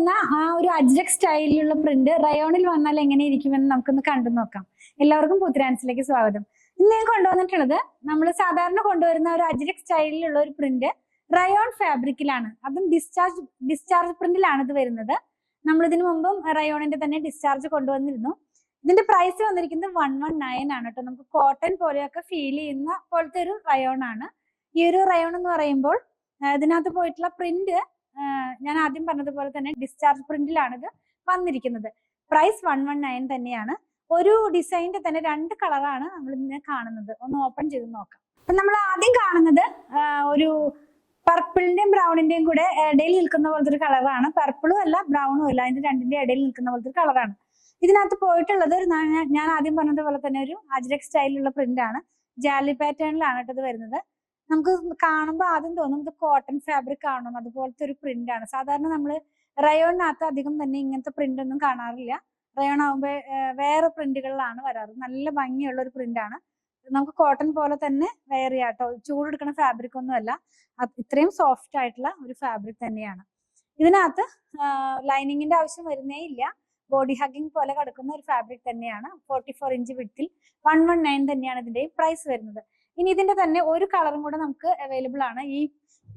കൊണ്ടുവന്ന ആ ഒരു അജ്രക് സ്റ്റൈലിലുള്ള പ്രിന്റ് റയോണിൽ വന്നാൽ എങ്ങനെ ഇരിക്കുമെന്ന് നമുക്കൊന്ന് കണ്ടു നോക്കാം. എല്ലാവർക്കും പുത്രാൻസിലേക്ക് സ്വാഗതം. ഇന്ന് ഞാൻ കൊണ്ടുവന്നിട്ടുള്ളത് നമ്മൾ സാധാരണ കൊണ്ടുവരുന്ന ഒരു അജ്രക് സ്റ്റൈലിലുള്ള ഒരു പ്രിന്റ് റയോൺ ഫാബ്രിക്കിലാണ്. അതും ഡിസ്ചാർജ് പ്രിന്റിലാണ് ഇത് വരുന്നത്. നമ്മൾ ഇതിനു മുമ്പും റയോണിന്റെ തന്നെ ഡിസ്ചാർജ് കൊണ്ടുവന്നിരുന്നു. ഇതിന്റെ പ്രൈസ് വന്നിരിക്കുന്നത് 119 ആണ് കേട്ടോ. നമുക്ക് കോട്ടൺ പോലെയൊക്കെ ഫീൽ ചെയ്യുന്ന പോലത്തെ ഒരു റയോൺ ആണ്. ഈ ഒരു റയോൺ എന്ന് പറയുമ്പോൾ ഇതിനകത്ത് പോയിട്ടുള്ള പ്രിന്റ് ഞാൻ ആദ്യം പറഞ്ഞതുപോലെ തന്നെ ഡിസ്ചാർജ് പ്രിന്റിലാണ് ഇത് വന്നിരിക്കുന്നത്. പ്രൈസ് 119 തന്നെയാണ്. ഒരു ഡിസൈനിന്റെ തന്നെ 2 കളറാണ് നമ്മൾ ഇന്ന് കാണുന്നത്. ഒന്ന് ഓപ്പൺ ചെയ്ത് നോക്കാം. അപ്പൊ നമ്മൾ ആദ്യം കാണുന്നത് ഒരു പർപ്പിളിന്റെയും ബ്രൗണിന്റെയും കൂടെ ഇടയിൽ നിൽക്കുന്ന പോലത്തെ ഒരു കളറാണ്. പർപ്പിളും അല്ല ബ്രൗണും അല്ല, അതിന്റെ രണ്ടിന്റെ ഇടയിൽ നിൽക്കുന്ന പോലത്തെ ഒരു കളറാണ്. ഇതിനകത്ത് പോയിട്ടുള്ളത് ഞാൻ ആദ്യം പറഞ്ഞതുപോലെ തന്നെ ഒരു അജ്രക് സ്റ്റൈലിലുള്ള പ്രിന്റ് ആണ്. ജാലി പാറ്റേണിലാണ് ഇത് വരുന്നത്. നമുക്ക് കാണുമ്പോൾ ആദ്യം തോന്നും ഇത് കോട്ടൺ ഫാബ്രിക് ആണോ, അതുപോലത്തെ ഒരു പ്രിന്റ് ആണ്. സാധാരണ നമ്മൾ റയോണിനകത്ത് അധികം തന്നെ ഇങ്ങനത്തെ പ്രിന്റ് ഒന്നും കാണാറില്ല. റയോൺ ആകുമ്പോൾ വേറെ പ്രിന്റുകളിലാണ് വരാറ്. നല്ല ഭംഗിയുള്ള ഒരു പ്രിന്റ് ആണ്. നമുക്ക് കോട്ടൺ പോലെ തന്നെ വെയർ ചെയ്യാം കേട്ടോ. ചൂടെടുക്കുന്ന ഫാബ്രിക് ഒന്നും അല്ല, ഇത്രയും സോഫ്റ്റ് ആയിട്ടുള്ള ഒരു ഫാബ്രിക് തന്നെയാണ്. ഇതിനകത്ത് ലൈനിങ്ങിന്റെ ആവശ്യം വരുന്നേ ഇല്ല. ബോഡി ഹഗ്ഗിങ് പോലെ കിടക്കുന്ന ഒരു ഫാബ്രിക് തന്നെയാണ്. 44 ഇഞ്ച് വിഡ്ത്തിൽ 119 തന്നെയാണ് ഇതിന്റെ പ്രൈസ് വരുന്നത്. ഇനി ഇതിന്റെ തന്നെ ഒരു കളറും കൂടെ നമുക്ക് അവൈലബിൾ ആണ്. ഈ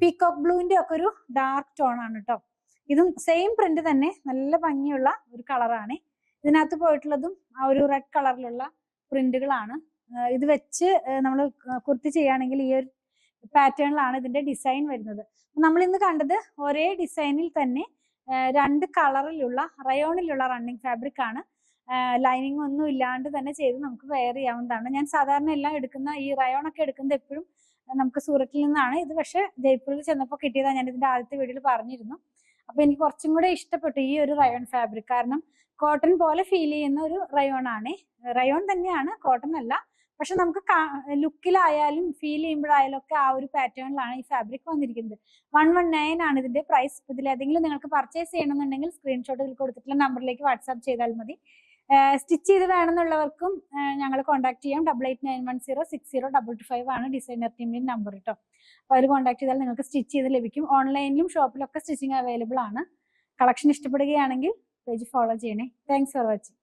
പീകോക്ക് ബ്ലൂവിന്റെ ഒക്കെ ഒരു ഡാർക്ക് ടോൺ ആണ് കേട്ടോ. ഇതും സെയിം പ്രിന്റ് തന്നെ, നല്ല ഭംഗിയുള്ള ഒരു കളറാണ്. ഇതിനകത്ത് പോയിട്ടുള്ളതും ആ ഒരു റെഡ് കളറിലുള്ള പ്രിന്റുകളാണ്. ഇത് വെച്ച് നമ്മൾ കുർത്തി ചെയ്യുകയാണെങ്കിൽ ഈ ഒരു പാറ്റേണിലാണ് ഇതിന്റെ ഡിസൈൻ വരുന്നത്. നമ്മൾ ഇന്ന് കണ്ടത് ഒരേ ഡിസൈനിൽ തന്നെ 2 കളറിലുള്ള റയോണിലുള്ള റണ്ണിങ് ഫാബ്രിക് ആണ്. ലൈനിങ് ഒന്നും ഇല്ലാണ്ട് തന്നെ ചെയ്ത് നമുക്ക് വെയർ ചെയ്യാവുന്നതാണ്. ഞാൻ സാധാരണ എല്ലാം എടുക്കുന്ന ഈ റയോൺ ഒക്കെ എടുക്കുന്നത് എപ്പോഴും നമുക്ക് സൂറത്തിൽ നിന്നാണ്. ഇത് പക്ഷെ ജയ്പൂരിൽ ചെന്നപ്പോൾ കിട്ടിയതാണ്. ഞാൻ ഇതിന്റെ ആദ്യത്തെ വീഡിയോയിൽ പറഞ്ഞിരുന്നു. അപ്പൊ എനിക്ക് കുറച്ചും കൂടെ ഇഷ്ടപ്പെട്ടു ഈ ഒരു റയോൺ ഫാബ്രിക്. കാരണം കോട്ടൺ പോലെ ഫീൽ ചെയ്യുന്ന ഒരു റയോൺ ആണ്. റയോൺ തന്നെയാണ്, കോട്ടൺ അല്ല. പക്ഷെ നമുക്ക് ലുക്കിലായാലും ഫീൽ ചെയ്യുമ്പോഴായാലും ഒക്കെ ആ ഒരു പാറ്റേണിലാണ് ഈ ഫാബ്രിക് വന്നിരിക്കുന്നത്. 119 ആണ് ഇതിന്റെ പ്രൈസ്. ഇതിൽ ഏതെങ്കിലും നിങ്ങൾക്ക് പർച്ചേസ് ചെയ്യണമെന്നുണ്ടെങ്കിൽ സ്ക്രീൻഷോട്ട് ഇതിൽ കൊടുത്തിട്ടുള്ള നമ്പറിലേക്ക് വാട്സാപ്പ് ചെയ്താൽ മതി. സ്റ്റിച്ച് ചെയ്ത് വേണമെന്നുള്ളവർക്കും ഞങ്ങൾ കോൺടാക്ട് ചെയ്യാം. 8891060225 ആണ് ഡിസൈനർ ടീമിന്റെ നമ്പർ കേട്ടോ. അപ്പോൾ അതിൽ കോൺടാക്ട് ചെയ്താൽ നിങ്ങൾക്ക് സ്റ്റിച്ച് ചെയ്ത് ലഭിക്കും. ഓൺലൈനിലും ഷോപ്പിലൊക്കെ സ്റ്റിച്ചിങ് അവൈലബിൾ ആണ്. കളക്ഷൻ ഇഷ്ടപ്പെടുകയാണെങ്കിൽ പേജ് ഫോളോ ചെയ്യണേ. Thanks for watching.